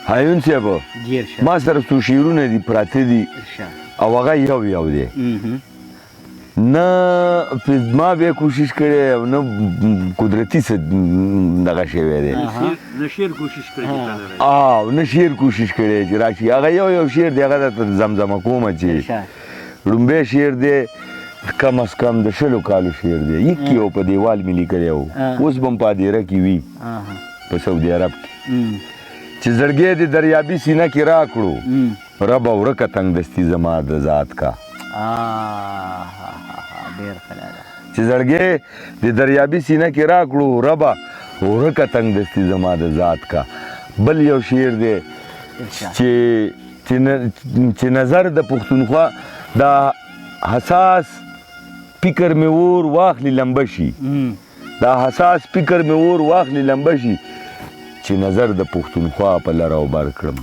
حیون صاحب ما سره څو شعرونه دي پراته دي او هغه یو دی نه ما به کوشش کړې او نه قدرتي څه دغه شوی دی نه شعر کوشش کړی نه شعر کوشش کړی چې راشي هغه یو شعر دی هغه د زمزمه کومه چې لومبی شعر دی کم از کم د 20 کالو شعر دی یک یو په دیوال مې لیکلی و اوس به هم په هدیره کې وي په سعودي عرب کې چې زړګی د دریابي سینه کې راکړو ربه ورکه تنګ دستي زما د ذات کا چې زړګی د دریابي سینه کې راکړو ربه ورکه تنګ دستي زما د ذات کا بل یو شعر دی چې نظر د پښتونخوا دا حساس فکر مې اور واخلي لمبه شي دا حساس فکر مې اور واخلي لمبه شي چې نظر د پښتونخوا په لر او بر کړم